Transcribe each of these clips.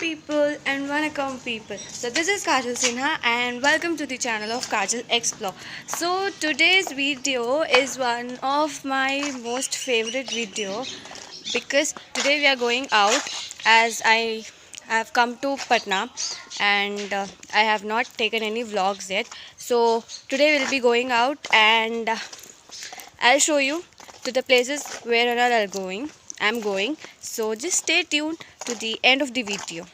people and Vanakkam people. So this is Kajal Sinha and welcome to the channel of Kajal Explore. So today's video is one of my most favorite video because today we are going out as I have come to Patna and I have not taken any vlogs yet. So today we'll be going out and I'll show you to the places where I'm going. So just stay tuned to the end of the video.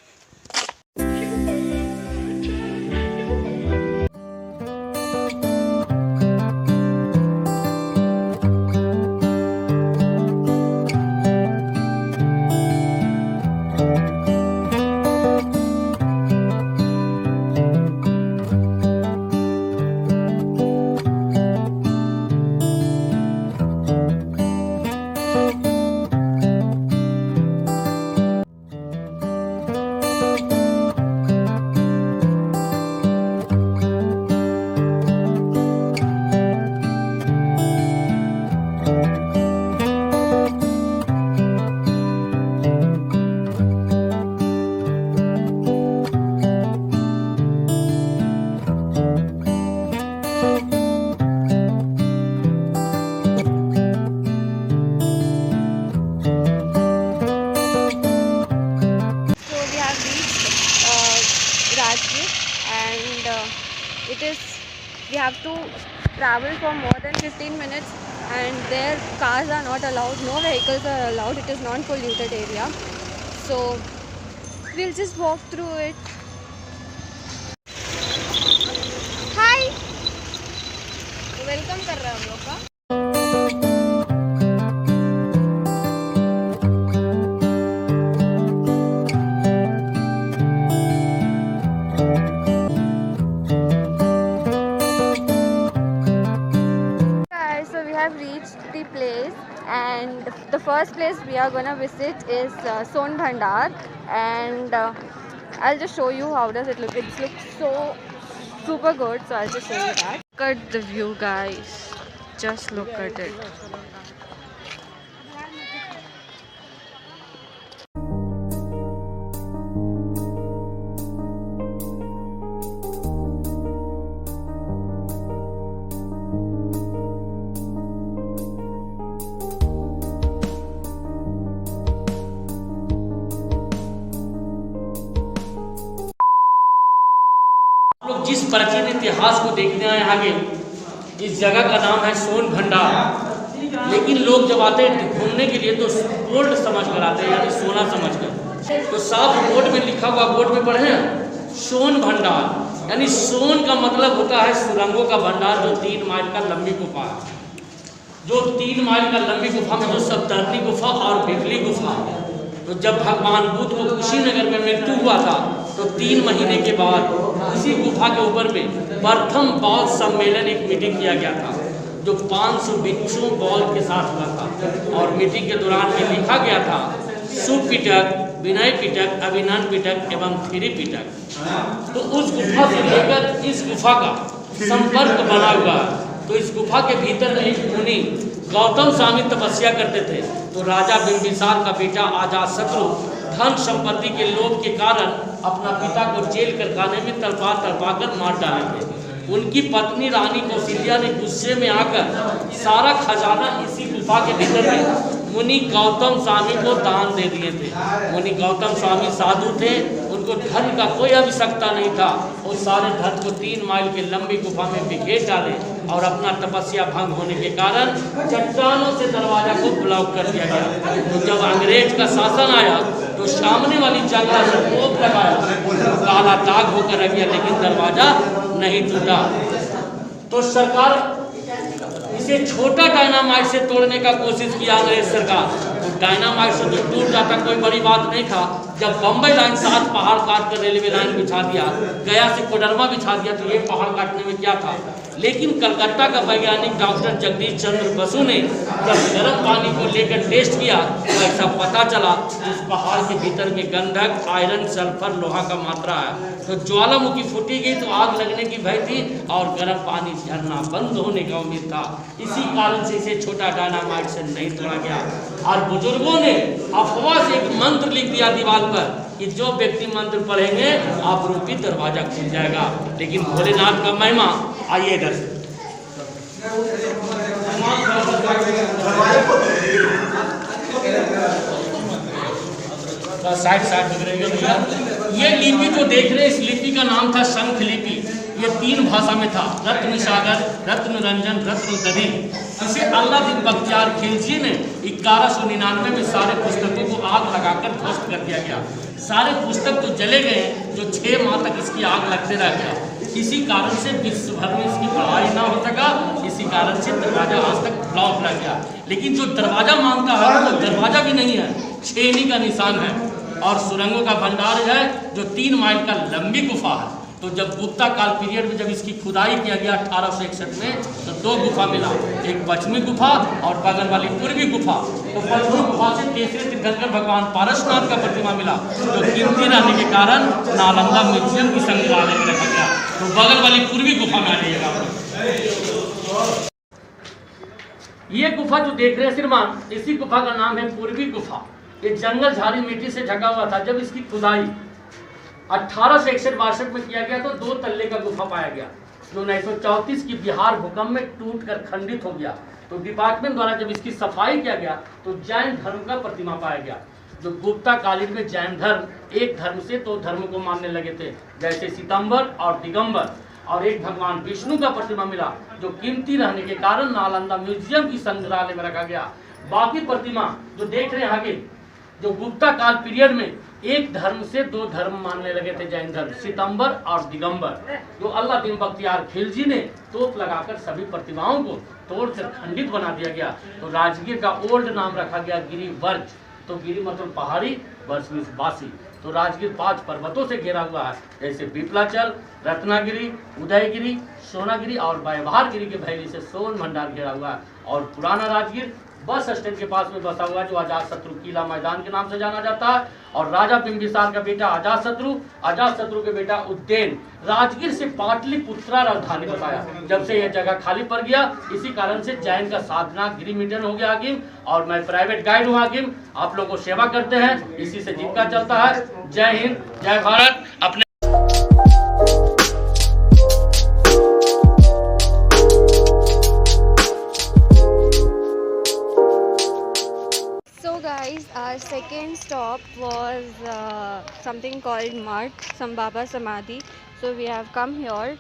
We have to travel for more than 15 minutes and there cars are not allowed, no vehicles are allowed, it is non-polluted area. So we'll just walk through it. Hi! Welcome कर रहे हैं हम लोग का. Reached the place and the first place we are gonna visit is Son Bhandar and I'll just show you how does it look. It looks so super good, so I'll just show you that. Look at the view, guys, just look at it. लोग जिस प्राचीन इतिहास को देखने आए आगे, इस जगह का नाम है सोन भंडार। लेकिन लोग जब आते हैं घूमने के लिए तो गोल्ड समझ कर आते हैं, यानी सोना समझ कर। तो साफ बोर्ड में लिखा हुआ, बोर्ड में पढ़े हैं सोन भंडार, यानी सोन का मतलब होता है सुरंगों का भंडार, जो 3 माइल का लंबी गुफा है। जो 3 माइल का लंबी गुफा में जो सप्तर्षि गुफा और बिजली गुफा है। तो जब भगवान बुद्ध को कुशीनगर में मृत्यु हुआ था तो 3 महीने के बाद इसी गुफा के ऊपर में प्रथम बौद्ध सम्मेलन, एक मीटिंग किया गया था जो 500 भिक्षुओं बौद्ध के साथ हुआ था। और मीटिंग के दौरान में लिखा गया था सुपिटक, विनय पिटक, अभिनंदन पिटक एवं थिरी पिटक। तो उस गुफा से लेकर इस गुफा का संपर्क बना हुआ। तो इस गुफा के भीतर में एक मुनि गौतम स्वामी तपस्या करते थे। तो राजा बिंबिसार का बेटा अजातशत्रु धन संपत्ति के लोभ के कारण अपना पिता को जेल कर खाने में तड़पा कर मार डाले थे। उनकी पत्नी रानी कौशल्या ने गुस्से में आकर सारा खजाना इसी गुफा के भीतर में मुनि गौतम स्वामी को दान दे दिए थे। मुनि गौतम स्वामी साधु थे, उनको धन का कोई आवश्यकता नहीं था। उस सारे धन को 3 माइल के लंबी गुफा में बिखेर डाले और अपना तपस्या भंग होने के कारण चट्टानों से दरवाजा को ब्लॉक कर दिया गया। तो जब अंग्रेज का शासन आया तो सामने वाली जंगला से तोप लगाया, तो काला दाग होकर रह गया, लेकिन दरवाजा नहीं टूटा। तो सरकार इसे छोटा डायनामाइट से तोड़ने का कोशिश किया अंग्रेज सरकार। तो डायनामाइट से जो टूट जाता कोई बड़ी बात नहीं था। जब बम्बई लाइन 7 पहाड़ काट कर रेलवे लाइन बिछा दिया, गया से कोडरमा बिछा दिया, तो ये पहाड़ काटने में क्या था। लेकिन कलकत्ता का वैज्ञानिक डॉक्टर जगदीश चंद्र बसु ने जब गर्म पानी को लेकर टेस्ट किया तो ऐसा पता चला इस पहाड़ के भीतर में गंधक, आयरन, सल्फर, लोहा का मात्रा है। तो ज्वालामुखी फूटी गई तो आग लगने की भय थी और गर्म पानी झरना बंद होने का उम्मीद था। इसी कारण से इसे छोटा डायनामाइट से नहीं तोड़ा गया। और बुजुर्गों ने अफवाह से एक मंत्र लिख दिया दीवार पर कि जो व्यक्ति मंत्र पढ़ेंगे आप रूपी दरवाजा खुल जाएगा। लेकिन भोलेनाथ का महिमा, आइए इधर से साइड भैया। ये लिपि जो देख रहे हैं, इस लिपि का नाम था शंख लिपि। ये 3 भाषा में था, रत्न सागर, रत्न रंजन, रत्न दधि। इसे अल्लादीन बख्तियार खिलजी ने 1199 में सारे पुस्तकों को आग लगाकर ध्वस्त कर दिया गया। सारे पुस्तक तो जले गए, जो 6 माह तक इसकी आग लगते रह गया। इसी कारण से विश्व भर में इसकी पढ़ाई ना हो सका। इसी कारण से दरवाजा आज तक ब्लॉक रह गया। लेकिन जो दरवाजा मांगता है वो दरवाजा भी नहीं है, छेनी का निशान है। और सुरंगों का भंडार है, जो 3 माइल का लंबी गुफा है। तो जब गुप्ता काल पीरियड में जब इसकी खुदाई किया गया 1861 में, तो 2 गुफा मिला, एक पश्चिमी गुफा और बगल वाली पूर्वी गुफा। तो पश्चिमी गुफा से तीसरे तीर्थंकर भगवान पारसनाथ का प्रतिमा मिला, जो कीमती रहने के कारण नालंदा म्यूजियम की संग्रहालय में रखा गया। तो बगल वाली पूर्वी गुफा में आ जाइएगा। ये गुफा जो देख रहे हैं श्रीमान, इसी गुफा का नाम है पूर्वी गुफा। ये जंगल झाड़ी मिट्टी से ढका हुआ था। जब इसकी खुदाई 1861-62 में किया गया तो 2 तल्ले का गुफा पाया गया, जो 1934 की बिहार भूकंप में टूटकर खंडित हो गया। तो डिपार्टमेंट द्वारा जब इसकी सफाई किया गया तो जैन धर्म का प्रतिमा पाया गया। जो गुप्ता कालीन में जैन धर्म एक धर्म से 2 धर्म को मानने लगे थे, जैसे सितंबर और दिगंबर। और एक भगवान विष्णु का प्रतिमा मिला, जो कीमती रहने के कारण नालंदा म्यूजियम की संग्रहालय में रखा गया। बाकी प्रतिमा जो देख रहे हैं आगे, जो गुप्ता काल पीरियड में एक धर्म से 2 धर्म मानने लगे थे, जैन धर्म, सितंबर और दिगंबर। जो अल्लादीन बख्तियार खिलजी ने तोप लगाकर सभी प्रतिमाओं को तोड़कर खंडित बना दिया गया। तो राजगीर का ओल्ड नाम रखा गया गिरिवर्ज। तो गिरी मतलब पहाड़ी, वर्ष मीन्स वासी। तो राजगीर 5 पर्वतों से घिरा हुआ है, जैसे बिपलाचल, रत्नागिरी, उदयगिरी, सोनागिरी और व्यवहारगिरी के भैली से सोन भंडार घिरा हुआ है। और पुराना राजगीर बस स्टैंड के पास में बसा हुआ है, जो अजातशत्रु किला मैदान के नाम से जाना जाता है। और राजा बिंबिसार का बेटा अजातशत्रु के बेटा उज्जैन, राजगीर से पाटलिपुत्रा राजधानी बताया। जब से यह जगह खाली पड़ गया, इसी कारण से जैन का साधना गिरी मीटन हो गया हाकिम। और मैं प्राइवेट गाइड हूँ हाकिम, आप लोगों को सेवा करते हैं, इसी से जीविका चलता है। जय हिंद, जय भारत। अपने guys, our second stop was something called Mark, some Baba Samadhi. So we have come here